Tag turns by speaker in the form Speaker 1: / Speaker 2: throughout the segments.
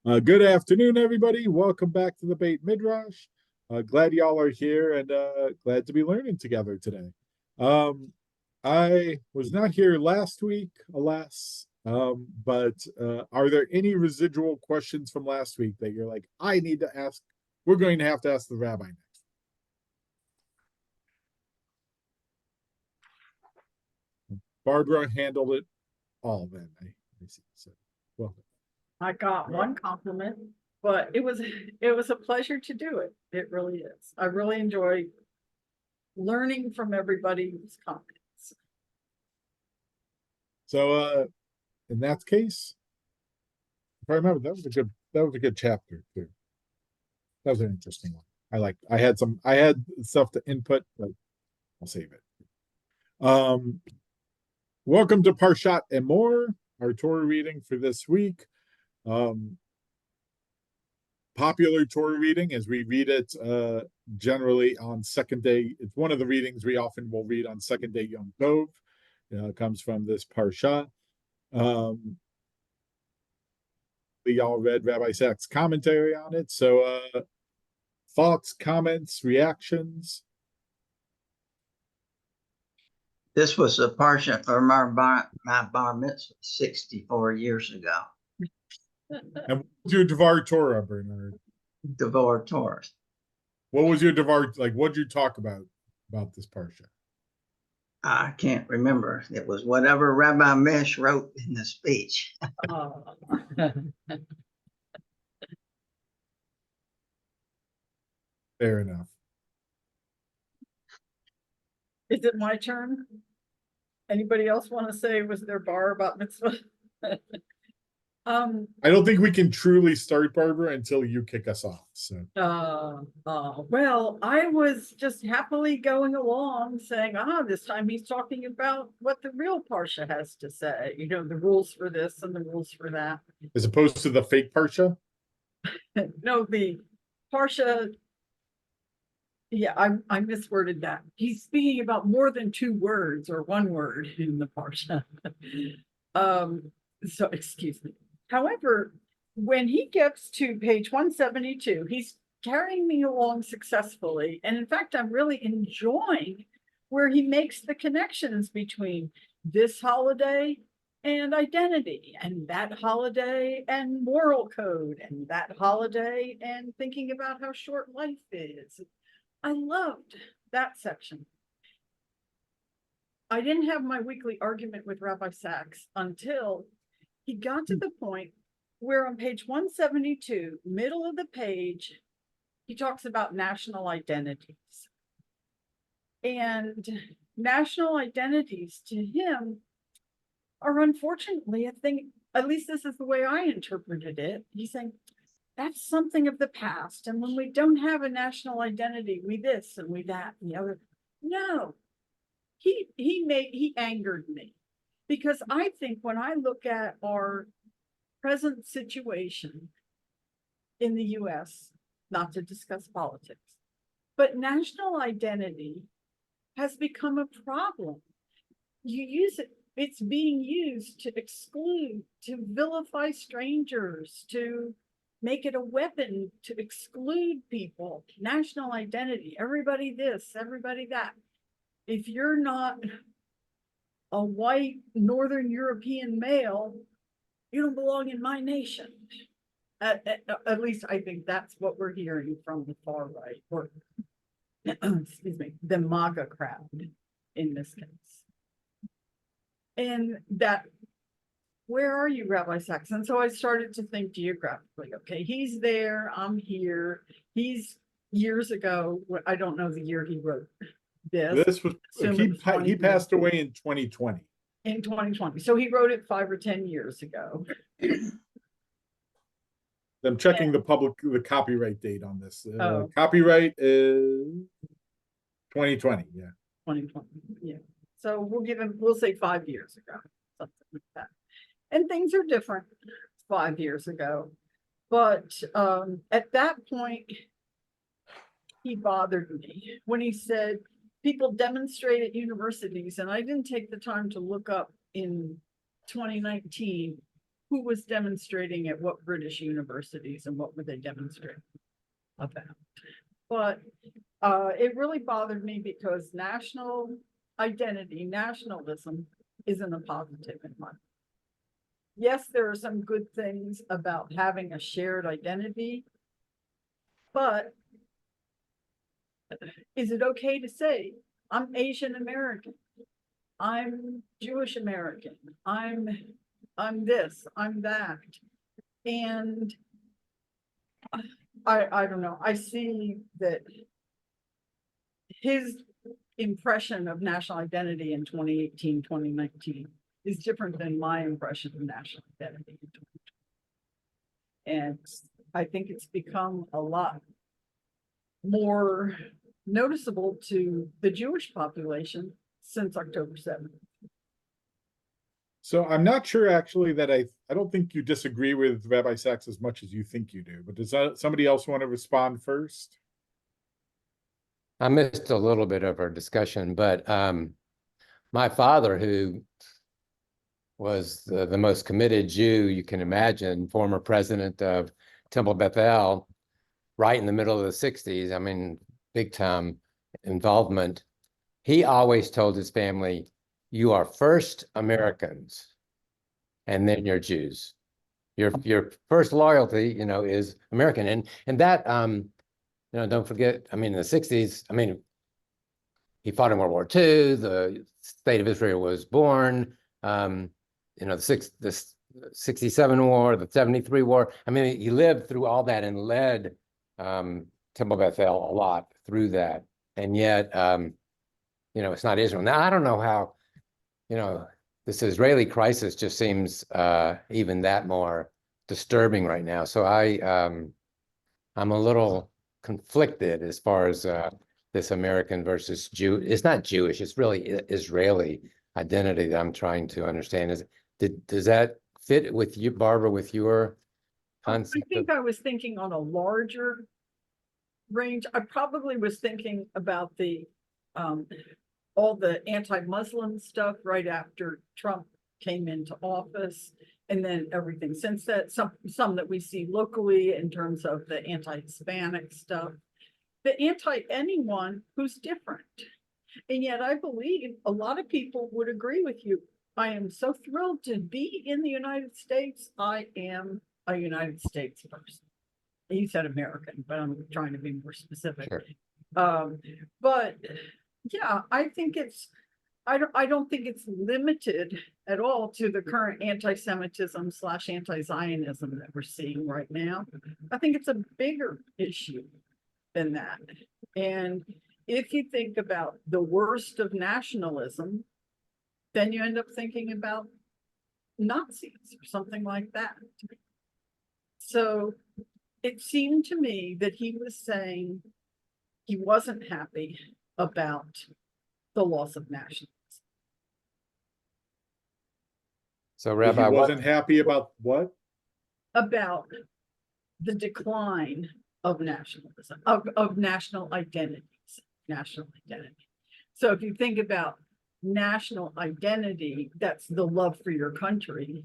Speaker 1: Good afternoon, everybody. Welcome back to the Beit Midrash. Glad y'all are here and glad to be learning together today. I was not here last week, alas, but are there any residual questions from last week that you're like, I need to ask? We're going to have to ask the rabbi next. Barbara handled it all then. I see. So, well.
Speaker 2: I got one compliment, but it was a pleasure to do it. It really is. I really enjoy learning from everybody's comments.
Speaker 1: So in that case, if I remember, that was a good chapter too. That was an interesting one. I had stuff to input, but I'll save it. Welcome to Parshat Emor, our Torah reading for this week. Popular Torah reading as we read it generally on second day. It's one of the readings we often will read on second day Yom Tov. It comes from this Parsha. We all read Rabbi Sacks' commentary on it. So thoughts, comments, reactions?
Speaker 3: This was a parsha for my bar mitzvah 64 years ago.
Speaker 1: And what was your Devar Torah, Bernard?
Speaker 3: Devar Torah.
Speaker 1: What was your Devar, like, what did you talk about this parsha?
Speaker 3: I can't remember. It was whatever Rabbi Mesh wrote in the speech.
Speaker 1: Fair enough.
Speaker 2: Is it my turn? Anybody else want to say was their bar about mitzvah?
Speaker 1: I don't think we can truly start, Barbara, until you kick us off. So
Speaker 2: well, I was just happily going along saying, this time he's talking about what the real Parsha has to say, the rules for this and the rules for that.
Speaker 1: As opposed to the fake Parsha?
Speaker 2: No, the Parsha. Yeah, I misworded that. He's speaking about more than two words or one word in the Parsha. So excuse me. However, when he gets to page 172, he's carrying me along successfully. And in fact, I'm really enjoying where he makes the connections between this holiday and identity, and that holiday and moral code, and that holiday and thinking about how short life is. I loved that section. I didn't have my weekly argument with Rabbi Sacks until he got to the point where on page 172, middle of the page, he talks about national identities. And national identities to him are unfortunately a thing, at least this is the way I interpreted it. He's saying, that's something of the past. And when we don't have a national identity, we this and we that and the other. No, he angered me, because I think when I look at our present situation in the US, not to discuss politics, but national identity has become a problem. You use it, it's being used to exclude, to vilify strangers, to make it a weapon to exclude people. National identity, everybody this, everybody that. If you're not a white Northern European male, you don't belong in my nation. At least I think that's what we're hearing from the far right, or excuse me, the MAGA crowd in this case. And that, where are you, Rabbi Sacks? And so I started to think geographically. Okay, he's there, I'm here. He's years ago. I don't know the year he wrote this.
Speaker 1: This was he passed away in 2020.
Speaker 2: In 2020, so he wrote it 5 or 10 years ago.
Speaker 1: I'm checking the copyright date on this. Copyright is 2020. Yeah,
Speaker 2: 2020. Yeah. So we'll say 5 years ago, something like that. And things are different 5 years ago. But at that point, he bothered me when he said people demonstrate at universities, and I didn't take the time to look up in 2019 who was demonstrating at what British universities and what were they demonstrating about. But it really bothered me because national identity, nationalism isn't a positive in my mind. Yes, there are some good things about having a shared identity, but is it okay to say, I'm Asian American, I'm Jewish American, I'm this, I'm that? And I don't know, I see that his impression of national identity in 2018, 2019 is different than my impression of national identity in 2020. And I think it's become a lot more noticeable to the Jewish population since October 7th.
Speaker 1: So I'm not sure actually that I don't think you disagree with Rabbi Sacks as much as you think you do, but does somebody else want to respond first?
Speaker 4: I missed a little bit of our discussion, but my father, who was the most committed Jew you can imagine, former president of Temple Bethel, right in the middle of the 60s, I mean, big time involvement. He always told his family, you are first Americans, and then you're Jews. Your first loyalty, is American. And that, don't forget, I mean, in the 60s, I mean, he fought in World War II, the state of Israel was born, the 67 war, the 73 war. I mean, he lived through all that and led Temple Bethel a lot through that. And yet, it's not Israel. Now, I don't know how, this Israeli crisis just seems even that more disturbing right now. So I'm a little conflicted as far as this American versus Jew. It's not Jewish, it's really Israeli identity that I'm trying to understand. Does that fit with you, Barbara, with your concept?
Speaker 2: I think I was thinking on a larger range. I probably was thinking about the all the anti-Muslim stuff right after Trump came into office, and then everything since that, some that we see locally in terms of the anti-Hispanic stuff, the anti-anyone who's different. And yet I believe a lot of people would agree with you. I am so thrilled to be in the United States. I am a United States person. You said American, but I'm trying to be more specific. Sure. But yeah, I think I don't think it's limited at all to the current anti-Semitism / anti-Zionism that we're seeing right now. I think it's a bigger issue than that. And if you think about the worst of nationalism, then you end up thinking about Nazis or something like that. So it seemed to me that he was saying he wasn't happy about the loss of nationalism.
Speaker 4: So, Rabbi,
Speaker 1: he wasn't happy about what?
Speaker 2: About the decline of nationalism, of national identities, national identity. So if you think about national identity, that's the love for your country,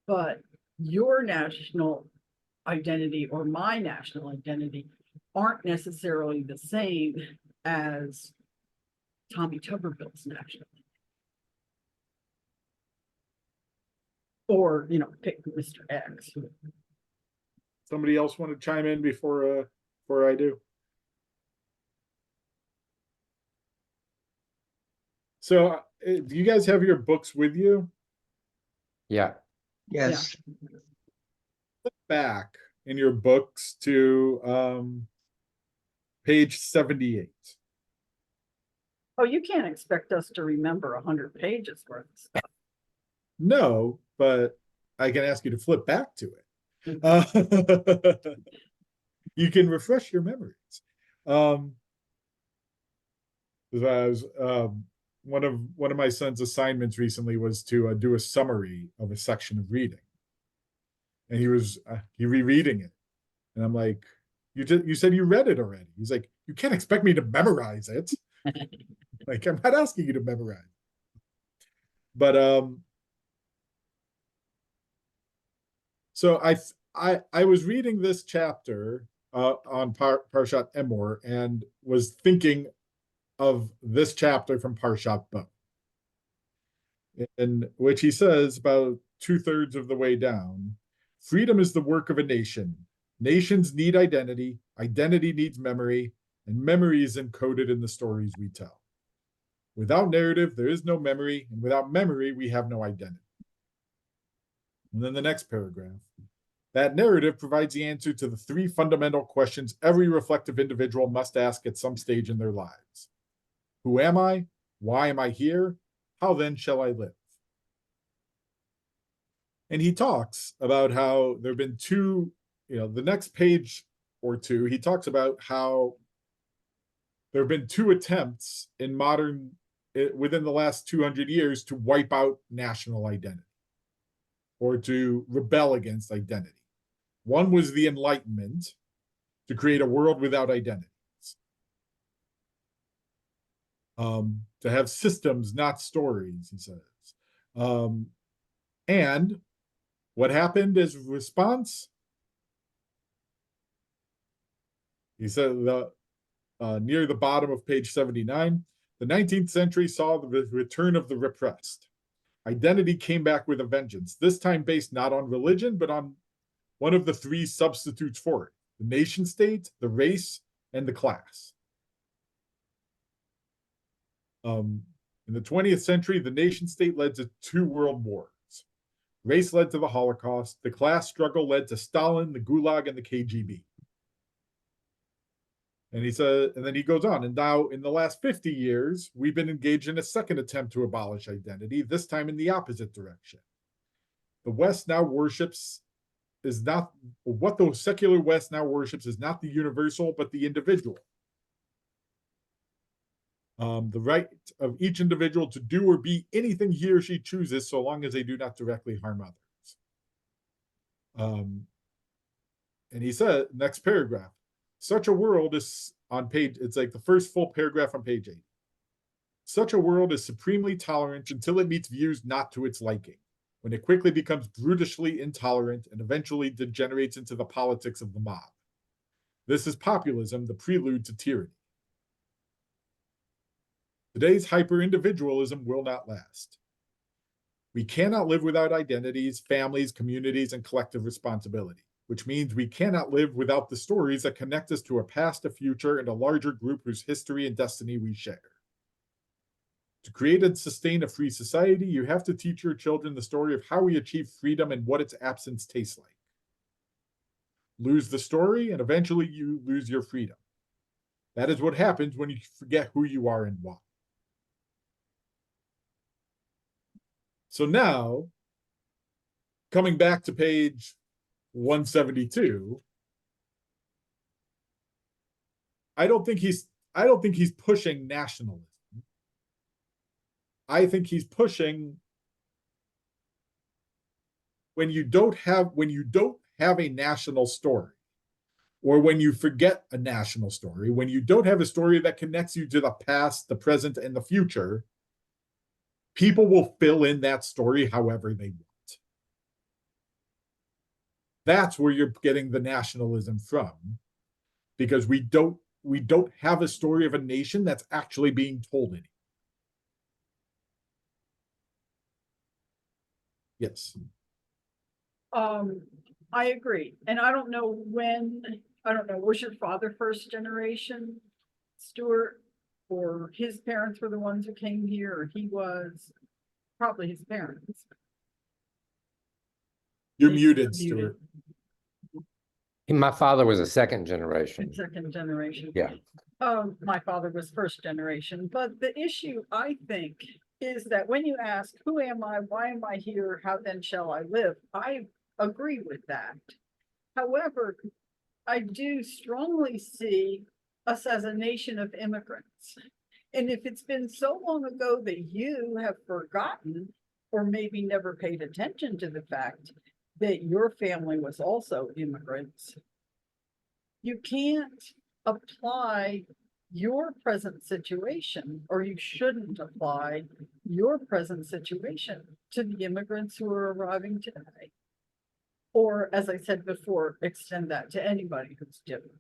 Speaker 2: but your national identity or my national identity aren't necessarily the same as Tommy Tuberville's national identity. Or, pick Mr. X.
Speaker 1: Somebody else want to chime in before I do? So, do you guys have your books with you?
Speaker 4: Yeah.
Speaker 3: Yes.
Speaker 1: Look back in your books to page 78.
Speaker 2: Oh, you can't expect us to remember 100 pages worth of stuff.
Speaker 1: No, but I can ask you to flip back to it. You can refresh your memories. One of my son's assignments recently was to do a summary of a section of reading, and he was rereading it, and I'm like, you said you read it already. He's like, you can't expect me to memorize it. Like, I'm not asking you to memorize. But So I was reading this chapter on Parshat Emor and was thinking of this chapter from Parshat Bo, in which he says about 2/3 of the way down, freedom is the work of a nation. Nations need identity, identity needs memory, and memory is encoded in the stories we tell. Without narrative, there is no memory, and without memory, we have no identity. And then the next paragraph. That narrative provides the answer to the three fundamental questions every reflective individual must ask at some stage in their lives. Who am I? Why am I here? How then shall I live? And he talks about how there have been two, the next page or two, he talks about how there have been two attempts in within the last 200 years to wipe out national identity or to rebel against identity. One was the Enlightenment, to create a world without identities. To have systems, not stories, he says. And what happened as a response? He said near the bottom of page 79, the 19th century saw the return of the repressed. Identity came back with a vengeance, this time based not on religion, but on one of the three substitutes for it: the nation state, the race, and the class. In the 20th century, the nation state led to 2 world wars. Race led to the Holocaust. The class struggle led to Stalin, the Gulag, and the KGB. And he said, and then he goes on, and now in the last 50 years, we've been engaged in a second attempt to abolish identity, this time in the opposite direction. The West now worships is not what the secular West now worships is not the universal, but the individual. The right of each individual to do or be anything he or she chooses, so long as they do not directly harm others. And he said, next paragraph, such a world is on page, it's like the first full paragraph on page 8. Such a world is supremely tolerant until it meets views not to its liking, when it quickly becomes brutishly intolerant and eventually degenerates into the politics of the mob. This is populism, the prelude to tyranny. Today's hyper-individualism will not last. We cannot live without identities, families, communities, and collective responsibility, which means we cannot live without the stories that connect us to a past, a future, and a larger group whose history and destiny we share. To create and sustain a free society, you have to teach your children the story of how we achieve freedom and what its absence tastes like. Lose the story, and eventually you lose your freedom. That is what happens when you forget who you are and why. So now, coming back to page 172, I don't think he's pushing nationalism. I think he's pushing when you don't have a national story, or when you forget a national story, when you don't have a story that connects you to the past, the present, and the future, people will fill in that story however they want. That's where you're getting the nationalism from, because we don't have a story of a nation that's actually being told anymore. Yes.
Speaker 2: I agree. And I don't know, was your father first generation, Stuart, or his parents were the ones who came here, or he was? Probably his parents.
Speaker 1: You're muted, Stuart.
Speaker 4: My father was a second generation.
Speaker 2: Second generation.
Speaker 4: Yeah.
Speaker 2: My father was first generation. But the issue, I think, is that when you ask, who am I? Why am I here? How then shall I live? I agree with that. However, I do strongly see us as a nation of immigrants. And if it's been so long ago that you have forgotten, or maybe never paid attention to the fact that your family was also immigrants, you can't apply your present situation, or you shouldn't apply your present situation to the immigrants who are arriving today. Or, as I said before, extend that to anybody who's different.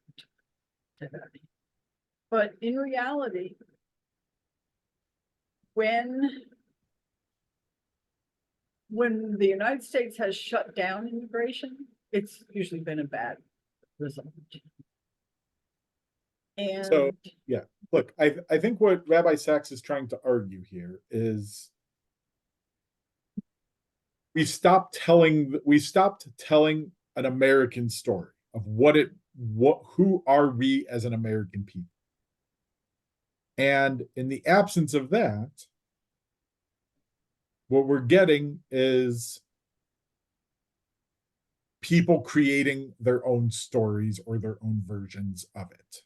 Speaker 2: to that. But in reality, when the United States has shut down immigration, it's usually been a bad result.
Speaker 1: So,
Speaker 2: And
Speaker 1: yeah, look, I think what Rabbi Sacks is trying to argue here is we stopped telling an American story of who are we as an American people. And in the absence of that, what we're getting is people creating their own stories or their own versions of it.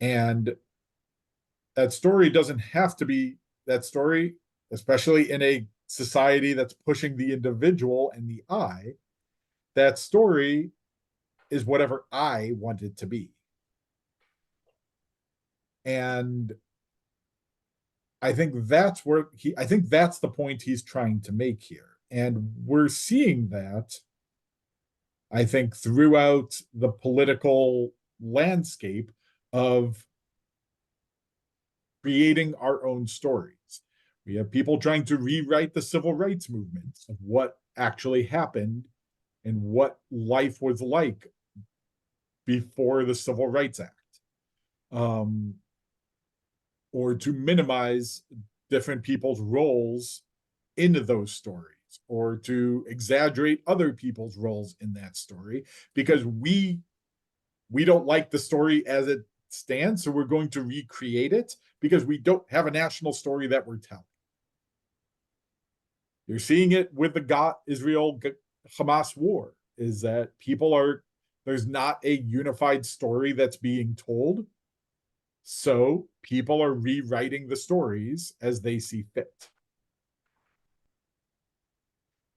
Speaker 1: And that story doesn't have to be that story, especially in a society that's pushing the individual and the I. That story is whatever I want it to be. And I think that's the point he's trying to make here. And we're seeing that, I think, throughout the political landscape of creating our own stories. We have people trying to rewrite the civil rights movement of what actually happened and what life was like before the Civil Rights Act, or to minimize different people's roles into those stories, or to exaggerate other people's roles in that story because we don't like the story as it stands, so we're going to recreate it because we don't have a national story that we're telling. You're seeing it with the Israel-Hamas war, is that there's not a unified story that's being told. So people are rewriting the stories as they see fit.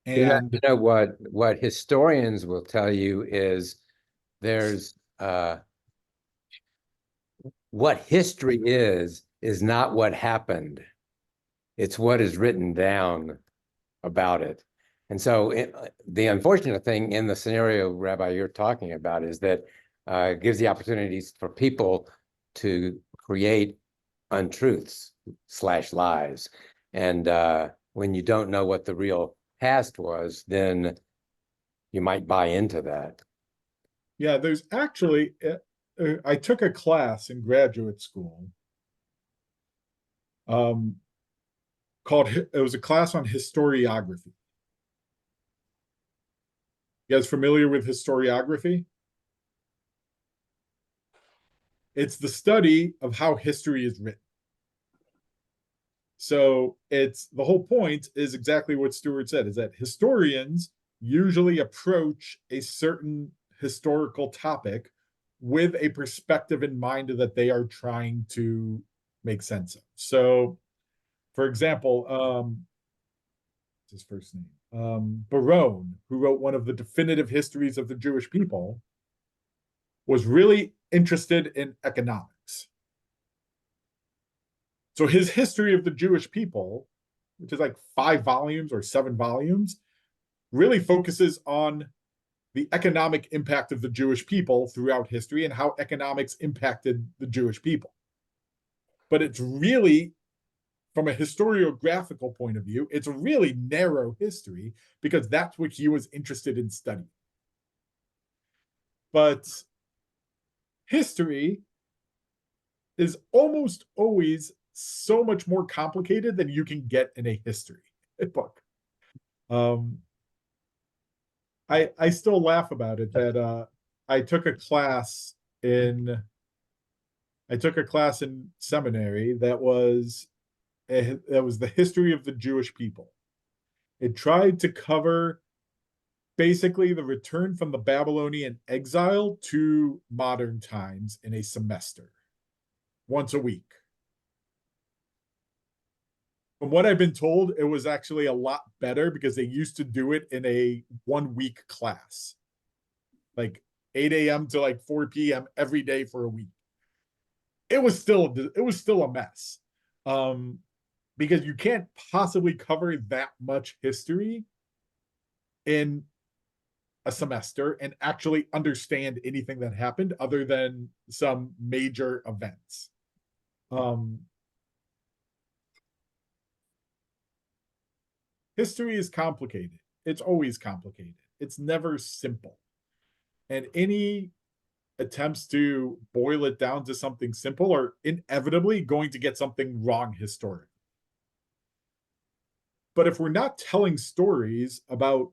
Speaker 1: And
Speaker 4: you know what historians will tell you is there's what history is not what happened. It's what is written down about it. And so the unfortunate thing in the scenario, Rabbi, you're talking about is that it gives the opportunities for people to create untruths / lies. And when you don't know what the real past was, then you might buy into that.
Speaker 1: yeah, there's actually, I took a class in graduate school it was a class on historiography. You guys familiar with historiography? It's the study of how history is written. So the whole point is exactly what Stuart said, is that historians usually approach a certain historical topic with a perspective in mind that they are trying to make sense of. So, for example, what's his first name? Barone, who wrote one of the definitive histories of the Jewish people, was really interested in economics. So his history of the Jewish people, which is like 5 volumes or 7 volumes, really focuses on the economic impact of the Jewish people throughout history and how economics impacted the Jewish people. But it's really, from a historiographical point of view, it's a really narrow history because that's what he was interested in studying. But history is almost always so much more complicated than you can get in a history book. I still laugh about it that I took a class in seminary that was the history of the Jewish people. It tried to cover basically the return from the Babylonian exile to modern times in a semester, once a week. From what I've been told, it was actually a lot better because they used to do it in a 1-week class, like 8 a.m. to like 4 p.m. every day for a week. It was still a mess, because you can't possibly cover that much history in a semester and actually understand anything that happened other than some major events. History is complicated. It's always complicated. It's never simple. And any attempts to boil it down to something simple are inevitably going to get something wrong historically. But if we're not telling stories about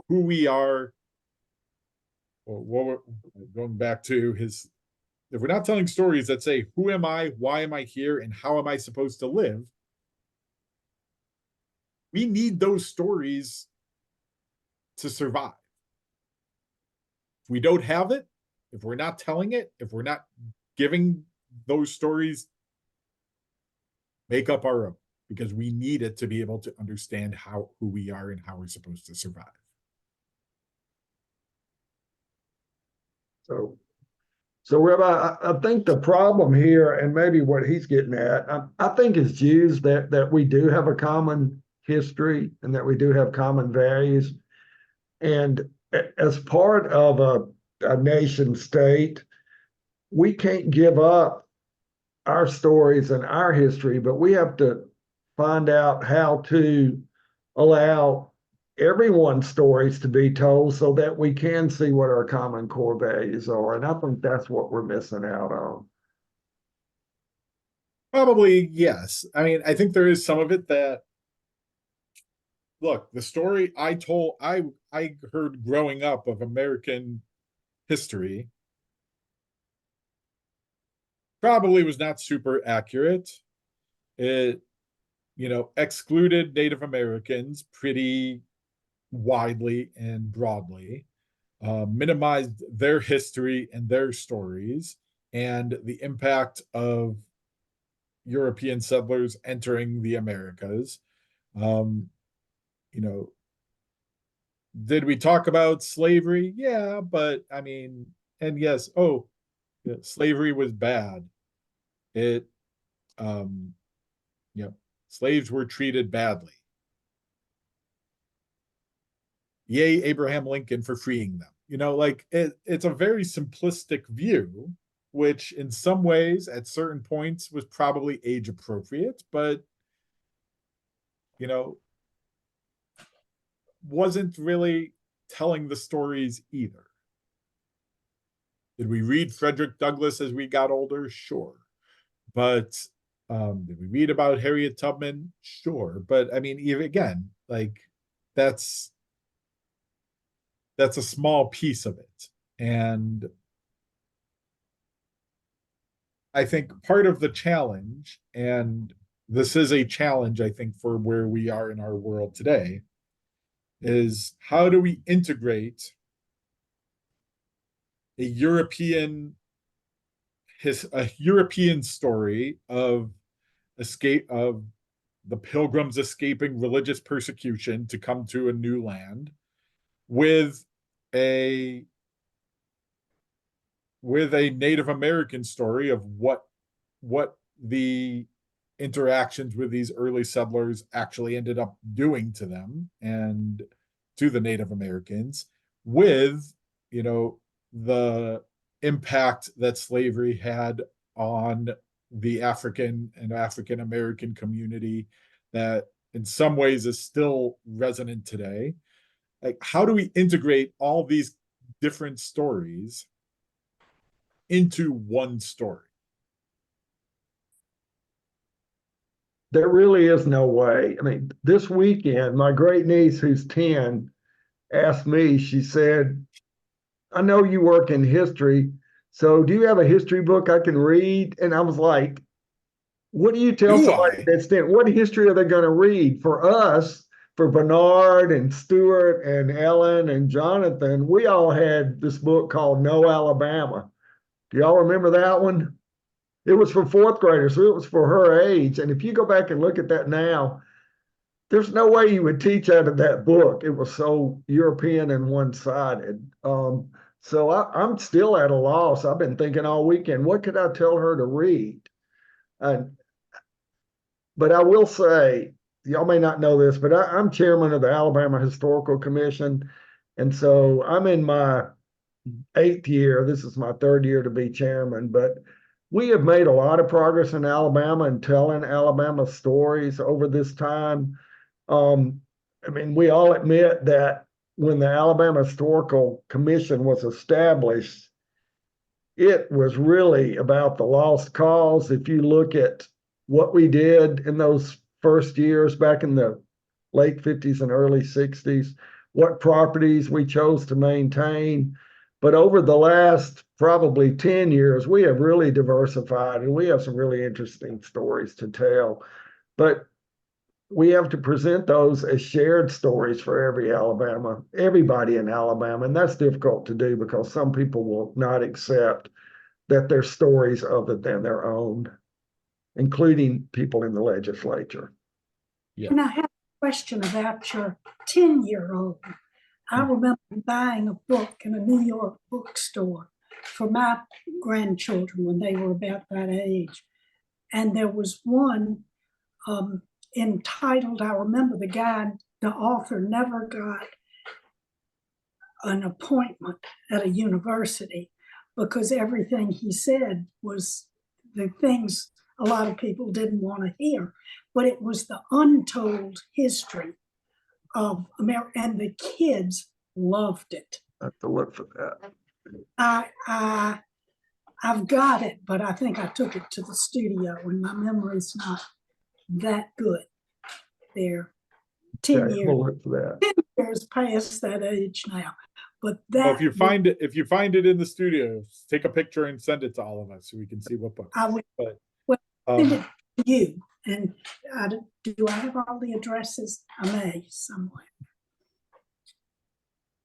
Speaker 1: who we are, or going back to his, if we're not telling stories that say, who am I, why am I here, and how am I supposed to live, we need those stories to survive. If we don't have it, if we're not telling it, if we're not giving those stories, make up our own, because we need it to be able to understand who we are and how we're supposed to survive.
Speaker 5: So Rabbi, I think the problem here, and maybe what he's getting at, I think as Jews that we do have a common history and that we do have common values. And as part of a nation state, we can't give up our stories and our history, but we have to find out how to allow everyone's stories to be told so that we can see what our common core values are. And I think that's what we're missing out on.
Speaker 1: Probably, yes. I mean, I think there is some of it that, look, the story I heard growing up of American history probably was not super accurate. It, excluded Native Americans pretty widely and broadly, minimized their history and their stories, and the impact of European settlers entering the Americas. Did we talk about slavery? Yeah, but I mean, and yes, slavery was bad. It, slaves were treated badly. Yay, Abraham Lincoln for freeing them. It's a very simplistic view, which in some ways at certain points was probably age appropriate, but wasn't really telling the stories either. Did we read Frederick Douglass as we got older? Sure. But did we read about Harriet Tubman? Sure. But I mean, even again, that's a small piece of it. And I think part of the challenge, and this is a challenge, I think, for where we are in our world today, is how do we integrate a European story of escape, of the Pilgrims escaping religious persecution to come to a new land, with a Native American story of what the interactions with these early settlers actually ended up doing to them and to the Native Americans, with the impact that slavery had on the African and African American community that in some ways is still resonant today. How do we integrate all these different stories into one story?
Speaker 5: There really is no way. I mean, this weekend, my great niece, who's 10, asked me, she said, I know you work in history, so do you have a history book I can read? And I was like, what do you tell somebody that's 10? What history are they going to read? For us, for Bernard and Stuart and Ellen and Jonathan, we all had this book called No Alabama. Do y'all remember that one? It was for fourth graders, so it was for her age. And if you go back and look at that now, there's no way you would teach out of that book. It was so European and one-sided. So I'm still at a loss. I've been thinking all weekend, what could I tell her to read? But I will say, y'all may not know this, but I'm chairman of the Alabama Historical Commission. And so I'm in my 8th year. This is my 3rd year to be chairman, but we have made a lot of progress in Alabama and telling Alabama stories over this time. I mean, we all admit that when the Alabama Historical Commission was established, it was really about the lost cause. If you look at what we did in those first years back in the late 50s and early 60s, what properties we chose to maintain. But over the last probably 10 years, we have really diversified and we have some really interesting stories to tell. But we have to present those as shared stories for everybody in Alabama. And that's difficult to do because some people will not accept that their stories other than their own, including people in the legislature.
Speaker 1: Yeah.
Speaker 6: And I have a question about your 10-year-old. I remember buying a book in a New York bookstore for my grandchildren when they were about that age. And there was one entitled, I remember the author never got an appointment at a university because everything he said was the things a lot of people didn't want to hear. But it was the untold history of America, and the kids loved it.
Speaker 5: I have to look for that.
Speaker 6: I've got it, but I think I took it to the studio and my memory's not that good. There, 10
Speaker 5: Okay,
Speaker 6: years,
Speaker 5: we'll look for that.
Speaker 6: 10 years past that age now. But
Speaker 1: Well,
Speaker 6: that
Speaker 1: if you find it in the studio, take a picture and send it to all of us so we can see what book.
Speaker 6: I would
Speaker 1: But,
Speaker 6: send it to you. And do I have all the addresses? I may somewhere.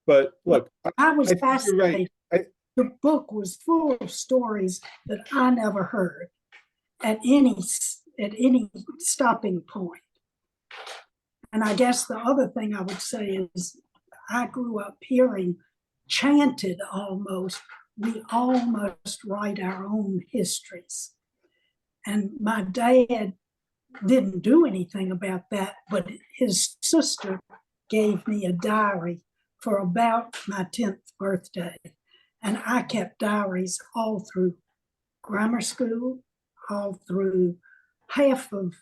Speaker 1: but look,
Speaker 6: I was
Speaker 1: I think you're
Speaker 6: fascinated.
Speaker 1: right.
Speaker 6: The book was full of stories that I never heard at any stopping point. And I guess the other thing I would say is I grew up hearing chanted almost, we almost write our own histories. And my dad didn't do anything about that, but his sister gave me a diary for about my 10th birthday. And I kept diaries all through grammar school, all through half of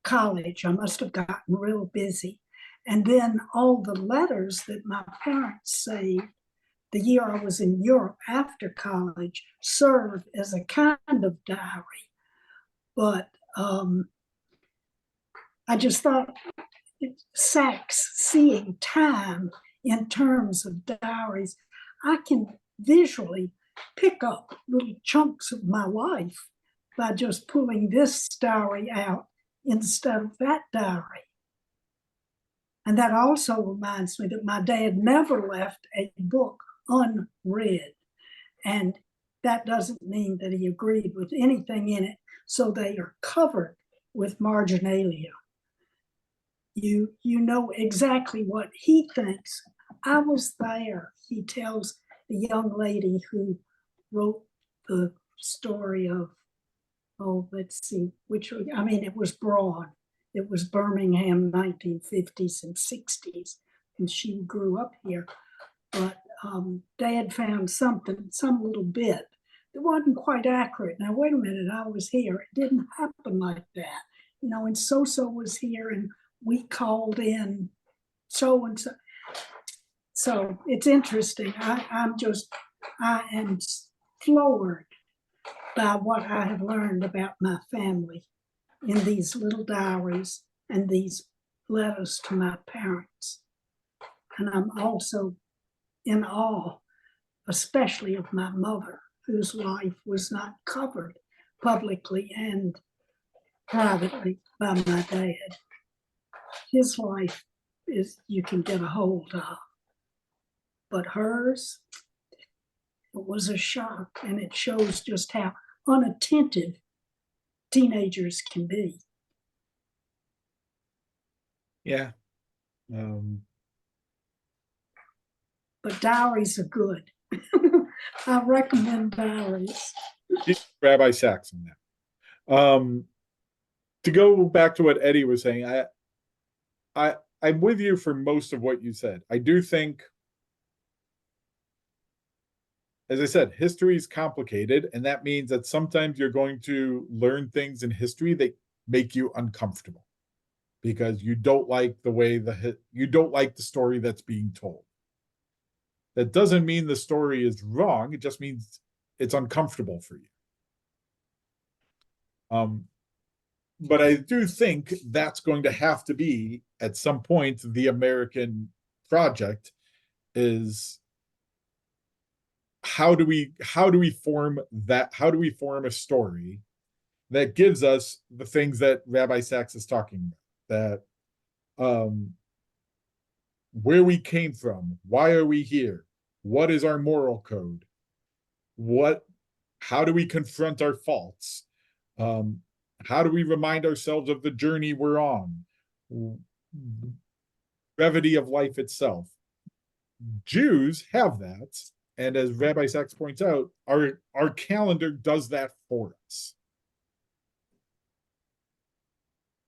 Speaker 6: college. I must have gotten real busy. And then all the letters that my parents saved the year I was in Europe after college served as a kind of diary. But I just thought Sacks, seeing time in terms of diaries, I can visually pick up little chunks of my life by just pulling this diary out instead of that diary. And that also reminds me that my dad never left a book unread. And that doesn't mean that he agreed with anything in it. So they are covered with marginalia. You know exactly what he thinks. I was there, he tells the young lady who wrote the story of, let's see, it was broad. It was Birmingham, 1950s and 60s, and she grew up here. But Dad found some little bit that wasn't quite accurate. Now, wait a minute, I was here. It didn't happen like that. And so-so was here, and we called in so-and-so. So it's interesting. I am floored by what I have learned about my family in these little diaries and these letters to my parents. And I'm also in awe, especially of my mother, whose life was not covered publicly and privately by my dad. His life you can get a hold of. But hers, it was a shock, and it shows just how unattentive teenagers can be.
Speaker 1: Yeah.
Speaker 6: But diaries are good. I recommend diaries.
Speaker 1: Rabbi Sacks on that. To go back to what Eddie was saying, I'm with you for most of what you said. I do think, as I said, history is complicated, and that means that sometimes you're going to learn things in history that make you uncomfortable because you don't like the way you don't like the story that's being told. That doesn't mean the story is wrong. It just means it's uncomfortable for you. But I do think that's going to have to be at some point the American project is how do we form a story that gives us the things that Rabbi Sacks is talking about, that where we came from, why are we here, what is our moral code, how do we confront our faults, how do we remind ourselves of the journey we're on, brevity of life itself. Jews have that, and as Rabbi Sacks points out, our calendar does that for us.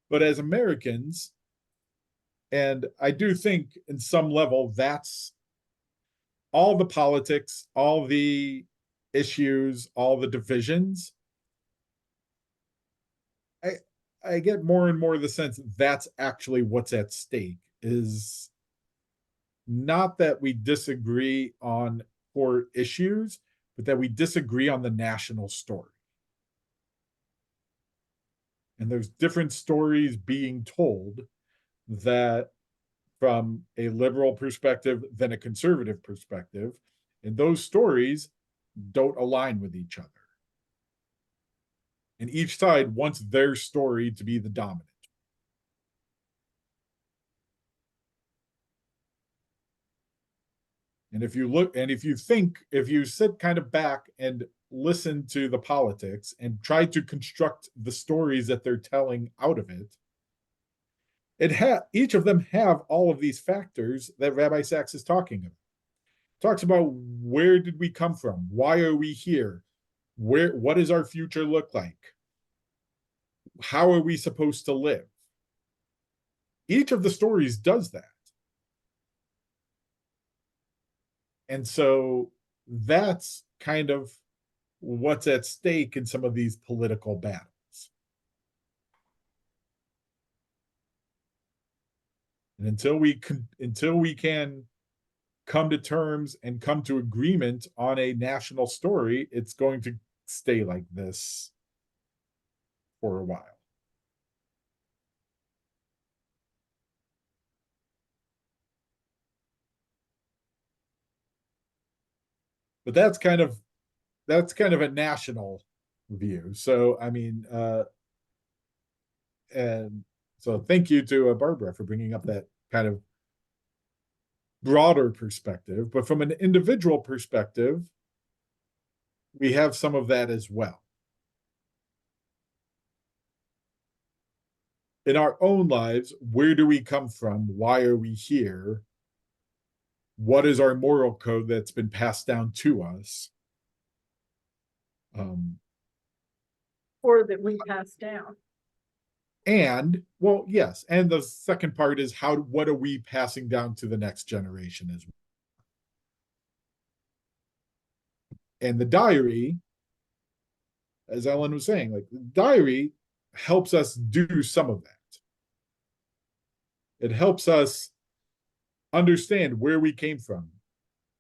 Speaker 1: But as Americans, and I do think in some level that's all the politics, all the issues, all the divisions, I get more and more the sense that's actually what's at stake, is not that we disagree on core issues, but that we disagree on the national story. And there's different stories being told that from a liberal perspective than a conservative perspective, and those stories don't align with each other. And each side wants their story to be the dominant. And if you sit kind of back and listen to the politics and try to construct the stories that they're telling out of it, each of them have all of these factors that Rabbi Sacks is talking about. Talks about where did we come from? Why are we here? What does our future look like? How are we supposed to live? Each of the stories does that. And so that's kind of what's at stake in some of these political battles. And until we can come to terms and come to agreement on a national story, it's going to stay like this for a while. But that's kind of a national view. So I mean, and so thank you to Barbara for bringing up that kind of broader perspective. But from an individual perspective, we have some of that as well. In our own lives, where do we come from? Why are we here? What is our moral code that's been passed down to us?
Speaker 2: Or that we pass down.
Speaker 1: And, well, yes. And the second part is what are we passing down to the next generation as well? And the diary, as Ellen was saying, like the diary helps us do some of that. It helps us understand where we came from.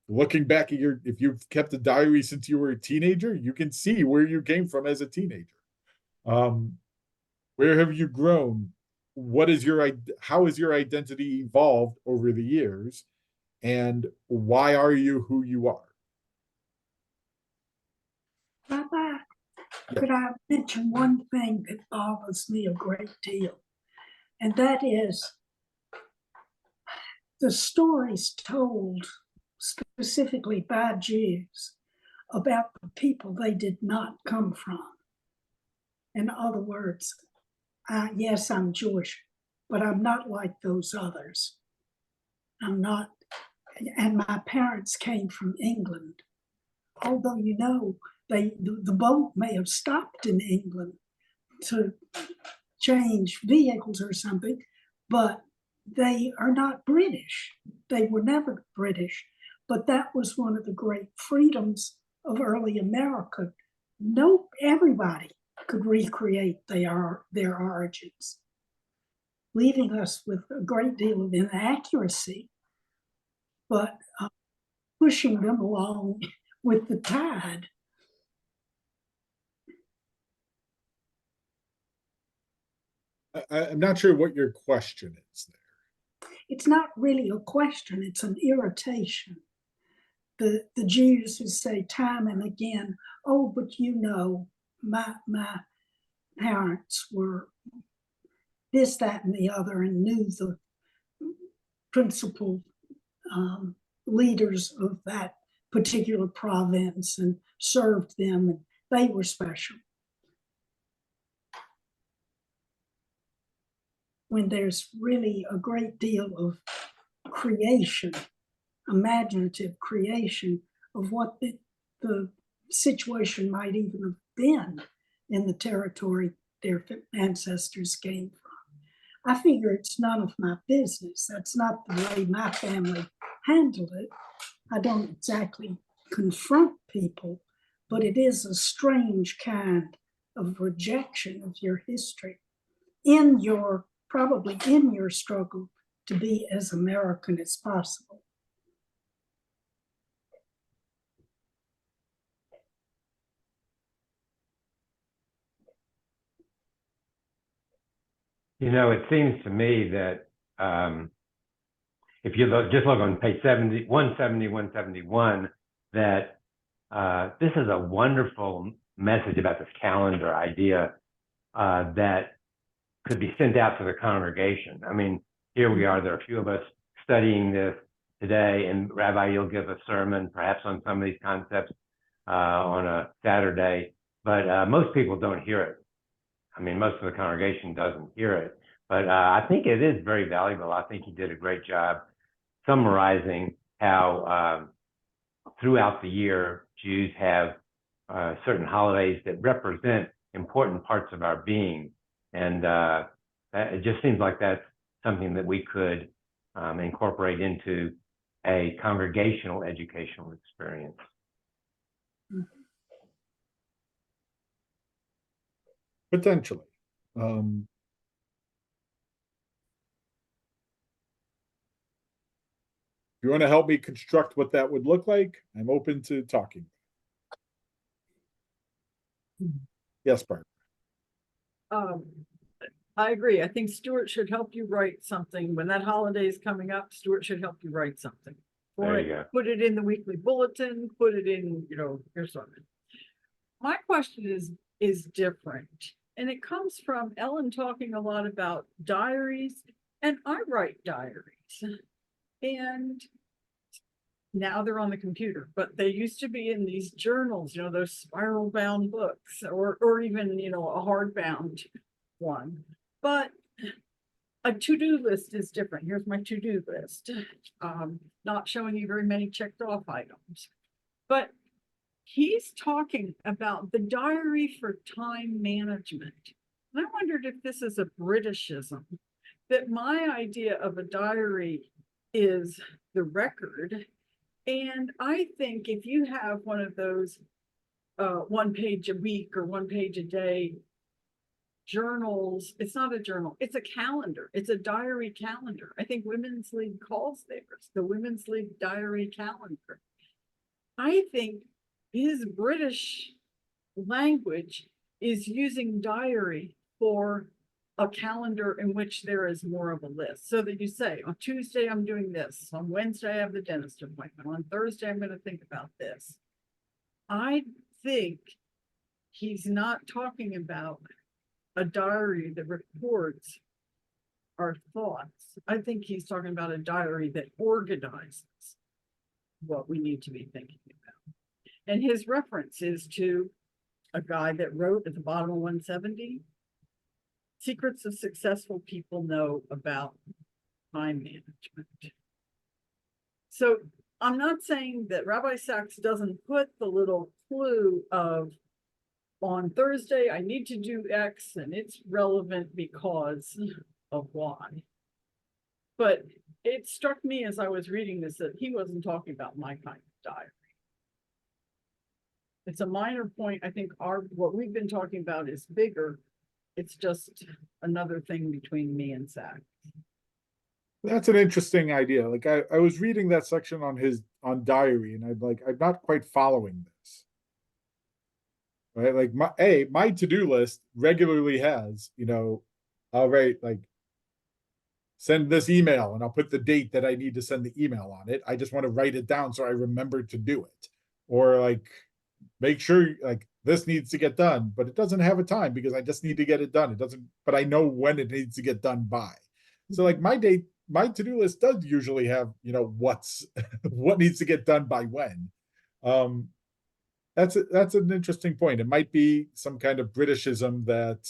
Speaker 1: Looking back at if you've kept a diary since you were a teenager, you can see where you came from as a teenager. Where have you grown? How has your identity evolved over the years? And why are you who you are?
Speaker 6: Rabbi, could I mention one thing that bothers me a great deal? And that is the stories told specifically by Jews about the people they did not come from. In other words, yes, I'm Jewish, but I'm not like those others. I'm not, and my parents came from England. Although, you know, the boat may have stopped in England to change vehicles or something, but they are not British. They were never British, but that was one of the great freedoms of early America. No, everybody could recreate their origins, leaving us with a great deal of inaccuracy, but pushing them along with the tide.
Speaker 1: I'm not sure what your question is there.
Speaker 6: It's not really a question, it's an irritation. The Jews who say time and again, oh, but you know, my parents were this, that, and the other, and knew the principal leaders of that particular province and served them, and they were special. When there's really a great deal of creation, imaginative creation of what the situation might even have been in the territory their ancestors came from. I figure it's none of my business. That's not the way my family handled it. I don't exactly confront people, but it is a strange kind of rejection of your history probably in your struggle to be as American as possible.
Speaker 7: You know, it seems to me that if you just look on page 170, 171, that this is a wonderful message about this calendar idea that could be sent out to the congregation. I mean, here we are, there are a few of us studying this today, and Rabbi, you'll give a sermon perhaps on some of these concepts on a Saturday, but most people don't hear it. I mean, most of the congregation doesn't hear it, but I think it is very valuable. I think you did a great job summarizing how throughout the year, Jews have certain holidays that represent important parts of our being. And it just seems like that's something that we could incorporate into a congregational educational experience.
Speaker 1: Potentially. If you want to help me construct what that would look like, I'm open to talking. Yes, Bart.
Speaker 2: I agree. I think Stuart should help you write something. When that holiday is coming up, Stuart should help you write something.
Speaker 7: There you go.
Speaker 2: Put it in the weekly bulletin, put it in, your sermon. My question is different. And it comes from Ellen talking a lot about diaries, and I write diaries. And now they're on the computer, but they used to be in these journals, those spiral bound books, or even, a hardbound one. But a to-do list is different. Here's my to-do list. Not showing you very many checked off items. But he's talking about the diary for time management. And I wondered if this is a Britishism, that my idea of a diary is the record. And I think if you have one of those 1 page a week or 1 page a day journals, it's not a journal, it's a calendar. It's a diary calendar. I think Women's League calls theirs the Women's League Diary Calendar. I think his British language is using diary for a calendar in which there is more of a list, so that you say, on Tuesday, I'm doing this. On Wednesday, I have the dentist appointment. On Thursday, I'm going to think about this. I think he's not talking about a diary that records our thoughts. I think he's talking about a diary that organizes what we need to be thinking about. And his reference is to a guy that wrote at the bottom of 170, secrets of successful people know about time management. So I'm not saying that Rabbi Sacks doesn't put the little clue of, on Thursday, I need to do X, and it's relevant because of Y. But it struck me as I was reading this that he wasn't talking about my kind of diary. It's a minor point. I think what we've been talking about is bigger. It's just another thing between me and Sacks.
Speaker 1: That's an interesting idea. Like I was reading that section on diary, and I'm not quite following this. Right? Like my to-do list regularly has, I'll write like send this email and I'll put the date that I need to send the email on it. I just want to write it down so I remember to do it. Or like make sure like this needs to get done, but it doesn't have a time because I just need to get it done. It doesn't, but I know when it needs to get done by. So like my to-do list does usually have, what's what needs to get done by when. That's an interesting point. It might be some kind of Britishism that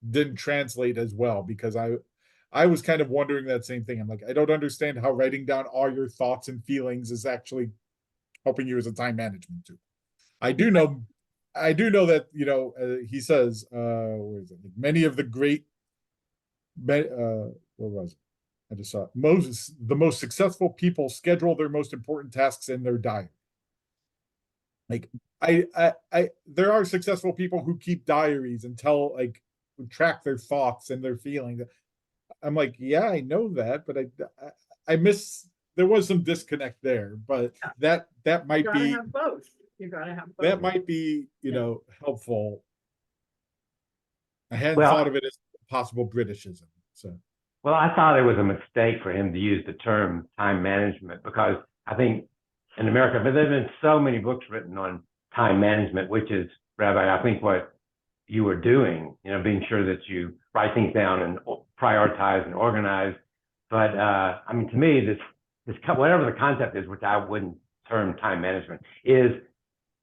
Speaker 1: didn't translate as well, because I was kind of wondering that same thing. I'm like, I don't understand how writing down all your thoughts and feelings is actually helping you as a time management tool. I do know that, he says, where is it? Like many of the great, what was it? I just saw it. The most successful people schedule their most important tasks in their diary. Like there are successful people who keep diaries and track their thoughts and their feelings. I'm like, yeah, I know that, but I miss, there was some disconnect there, but that might be,
Speaker 2: have both. You gotta have both.
Speaker 1: that might be, helpful. I hadn't
Speaker 7: Well,
Speaker 1: thought of it as possible Britishism. So,
Speaker 7: well, I thought it was a mistake for him to use the term time management, because I think in America, but there's been so many books written on time management, which is, Rabbi, I think what you were doing, being sure that you write things down and prioritize and organize. But I mean, to me, this whatever the concept is, which I wouldn't term time management, is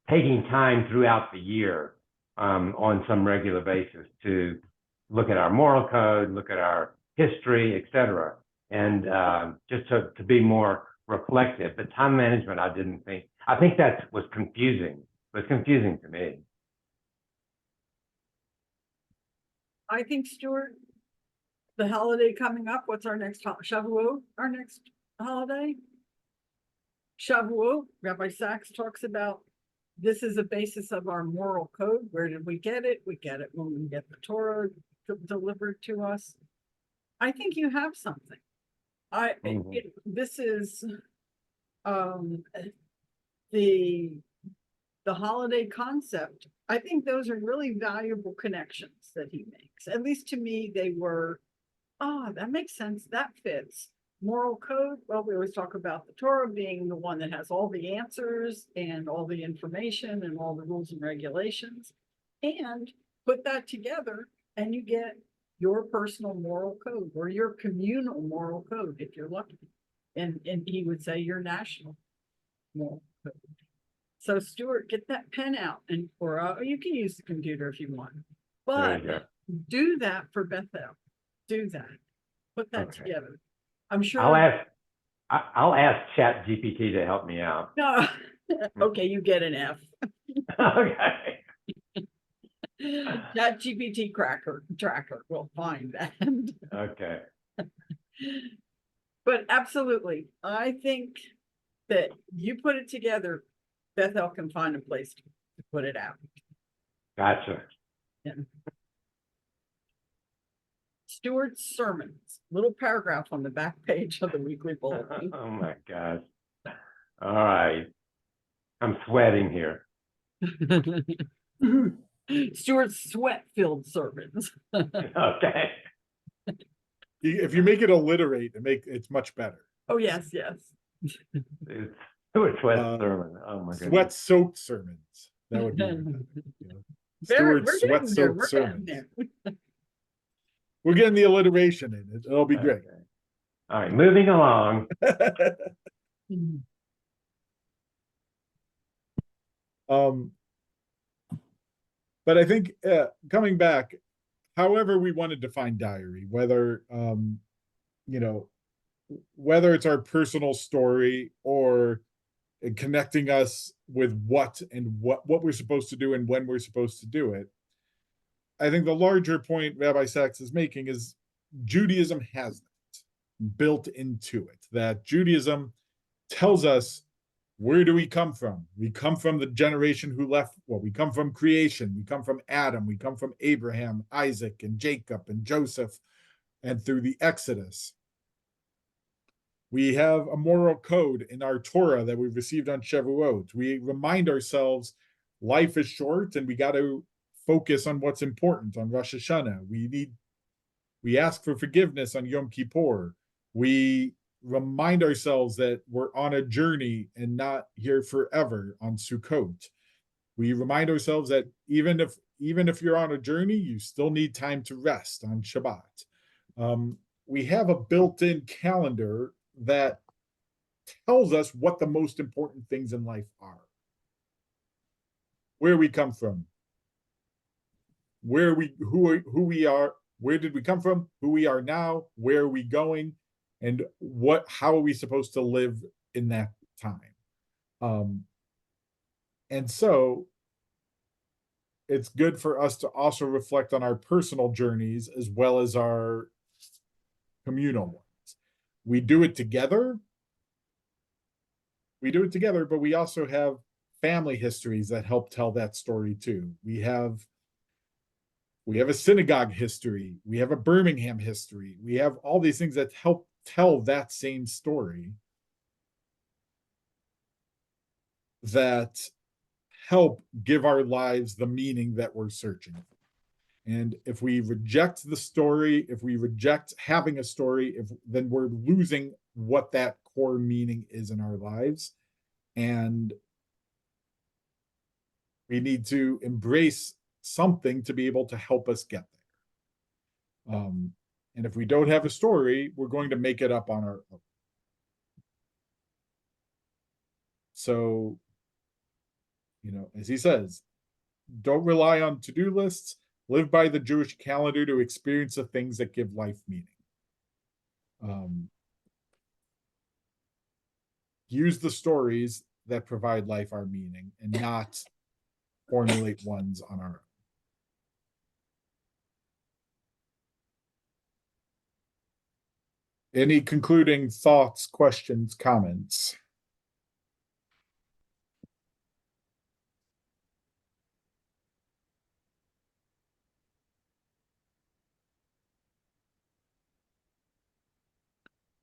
Speaker 7: taking time throughout the year on some regular basis to look at our moral code, look at our history, etc., and just to be more reflective. But time management, I think that was confusing. It was confusing to me.
Speaker 2: I think, Stuart, the holiday coming up, what's our next Shavuot? Our next holiday? Shavuot, Rabbi Sacks talks about this is a basis of our moral code. Where did we get it? We get it when we get the Torah delivered to us. I think you have something. This is the holiday concept. I think those are really valuable connections that he makes. At least to me, they were, that makes sense. That fits. Moral code, well, we always talk about the Torah being the one that has all the answers and all the information and all the rules and regulations. And put that together and you get your personal moral code or your communal moral code, if you're lucky. And he would say your national moral code. So Stuart, get that pen out, or you can use the computer if you want, but do that for Bethel. Do that. Put that together. I'm sure.
Speaker 7: I'll ask Chat GPT to help me out.
Speaker 2: No. Okay, you get an F.
Speaker 7: Okay.
Speaker 2: Chat GPT tracker will find that.
Speaker 7: Okay.
Speaker 2: But absolutely, I think that you put it together, Bethel can find a place to put it out.
Speaker 7: Gotcha.
Speaker 2: Yeah. Stuart's sermons, little paragraph on the back page of the weekly bulletin.
Speaker 7: Oh my gosh. All right. I'm sweating here.
Speaker 2: Stuart's sweat-filled sermons.
Speaker 7: Okay.
Speaker 1: if you make it alliterate, it's much better.
Speaker 2: Oh, yes.
Speaker 7: It's Stuart Sweat sermon. Oh my goodness.
Speaker 1: Sweat-soaked sermons. That would be Stuart's sweat-soaked sermons. We're getting the alliteration in it. It'll be great.
Speaker 7: All right, moving along.
Speaker 1: But I think coming back, however we want to define diary, whether whether it's our personal story or connecting us with what we're supposed to do and when we're supposed to do it, I think the larger point Rabbi Sacks is making is Judaism has that. built into it, that Judaism tells us, where do we come from? We come from the generation who left, well, we come from creation, we come from Adam, we come from Abraham, Isaac, and Jacob, and Joseph, and through the Exodus. We have a moral code in our Torah that we've received on Shavuot. We remind ourselves life is short and we got to focus on what's important on Rosh Hashanah. We ask for forgiveness on Yom Kippur. We remind ourselves that we're on a journey and not here forever on Sukkot. We remind ourselves that even if you're on a journey, you still need time to rest on Shabbat. We have a built-in calendar that tells us what the most important things in life are. Where we come from, who we are, where did we come from, who we are now, where are we going, and how are we supposed to live in that time. And so it's good for us to also reflect on our personal journeys as well as our communal ones. We do it together, but we also have family histories that help tell that story too. We have a synagogue history, we have a Birmingham history, we have all these things that help tell that same story, that help give our lives the meaning that we're searching for. And if we reject the story, if we reject having a story, then we're losing what that core meaning is in our lives. And we need to embrace something to be able to help us get there. And if we don't have a story, we're going to make it up on our own. So, as he says, don't rely on to-do lists. Live by the Jewish calendar to experience the things that give life meaning. Use the stories that provide life our meaning and not formulate ones on our own. Any concluding thoughts, questions, comments?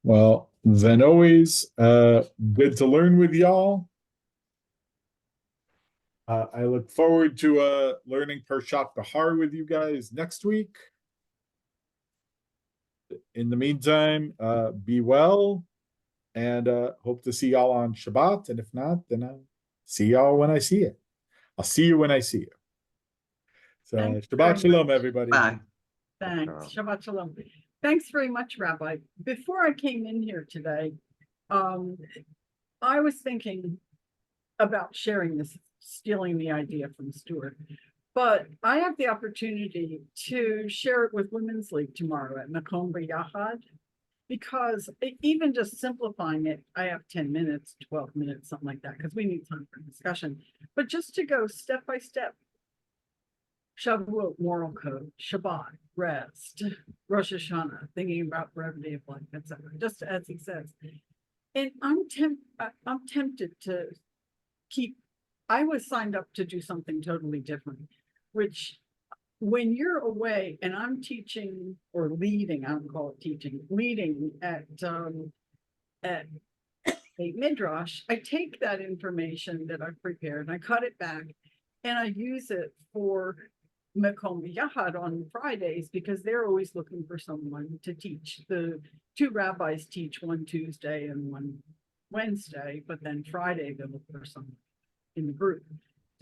Speaker 1: Well, then always good to learn with y'all. I look forward to learning Parshat Bahar with you guys next week. In the meantime, be well, and hope to see y'all on Shabbat. And if not, then I'll see y'all when I see you. I'll see you when I see you. So
Speaker 2: Thanks
Speaker 1: Shabbat
Speaker 2: very
Speaker 1: Shalom,
Speaker 2: much.
Speaker 1: everybody.
Speaker 3: Bye.
Speaker 2: Thanks. Shabbat Shalom. Thanks very much, Rabbi. Before I came in here today, I was thinking about sharing this, stealing the idea from Stuart. But I have the opportunity to share it with Women's League tomorrow at Makom B'Yachad, because even just simplifying it, I have 10 minutes, 12 minutes, something like that, because we need time for discussion. But just to go step by step, Shavuot, moral code, Shabbat, rest, Rosh Hashanah, thinking about brevity of life, etc. Just as he says. And I'm tempted to I was signed up to do something totally different, which when you're away and I'm teaching or leading, I don't call it teaching, leading at Beit Midrash, I take that information that I've prepared and I cut it back and I use it for Makom B'Yachad on Fridays, because they're always looking for someone to teach. The two rabbis teach one Tuesday and one Wednesday, but then Friday they'll look for someone in the group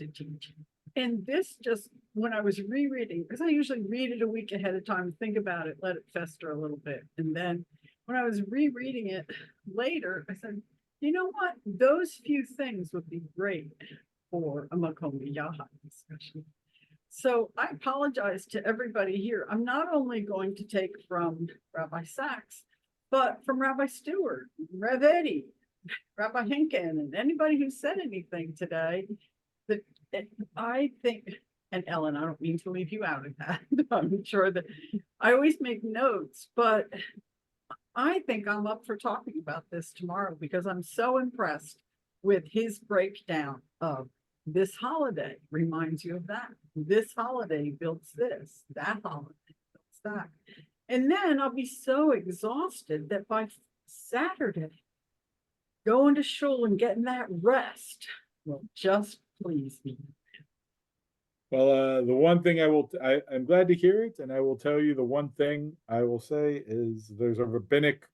Speaker 2: to teach. And this just, when I was rereading, because I usually read it a week ahead of time, think about it, let it fester a little bit. And then when I was rereading it later, I said, you know what? Those few things would be great for a Makom B'Yachad discussion. So I apologize to everybody here. I'm not only going to take from Rabbi Sacks, but from Rabbi Stewart, Rev Eddie, Rabbi Henkin, and anybody who said anything today, that I think, and Ellen, I don't mean to leave you out of that. I'm sure that I always make notes, but I think I'm up for talking about this tomorrow because I'm so impressed with his breakdown of this holiday reminds you of that. This holiday builds this, that holiday builds that. And then I'll be so exhausted that by Saturday, going to shul and getting that rest will just please me.
Speaker 1: Well, the one thing I'm glad to hear it, and I will tell you the one thing I will say is there's a rabbinic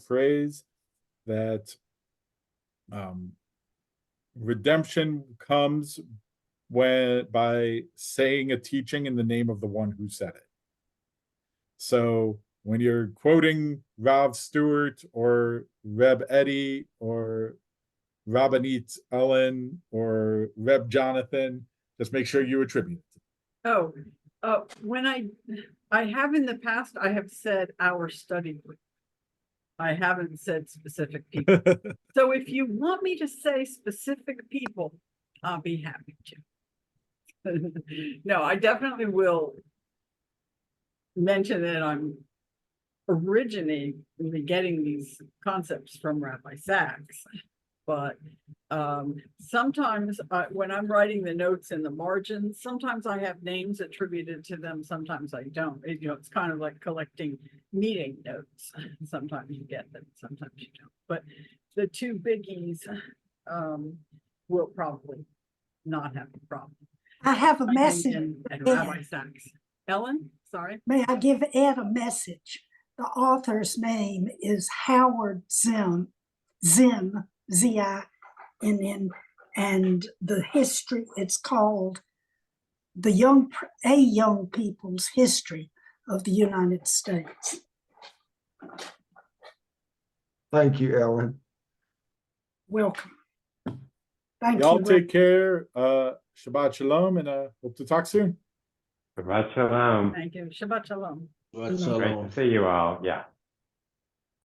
Speaker 1: phrase that redemption comes by saying a teaching in the name of the one who said it. So when you're quoting Rav Stewart or Reb Eddie or Rabbanit Ellen or Reb Jonathan, just make sure you attribute it.
Speaker 2: Oh, when I have in the past, I have said our study group. I haven't said specific people. So if you want me to say specific people, I'll be happy to. No, I definitely will mention that I'm originating getting these concepts from Rabbi Sacks. But sometimes when I'm writing the notes in the margins, sometimes I have names attributed to them, sometimes I don't. It's kind of like collecting meeting notes. Sometimes you get them, sometimes you don't. But the two biggies will probably not have a problem.
Speaker 6: I have a
Speaker 2: I
Speaker 6: message.
Speaker 2: and Rabbi Sacks. Ellen, sorry.
Speaker 6: May I give Ed a message? The author's name is Howard Zinn, Z-I-N-N, and the history, it's called A Young People's History of the United States.
Speaker 5: Thank you, Ellen.
Speaker 6: Welcome. Thank
Speaker 1: Y'all
Speaker 6: you.
Speaker 1: take care. Shabbat shalom, and hope to talk soon.
Speaker 7: Shabbat shalom.
Speaker 2: Thank you. Shabbat shalom.
Speaker 3: What's
Speaker 6: Shalom.
Speaker 7: Great to see you all. Yeah.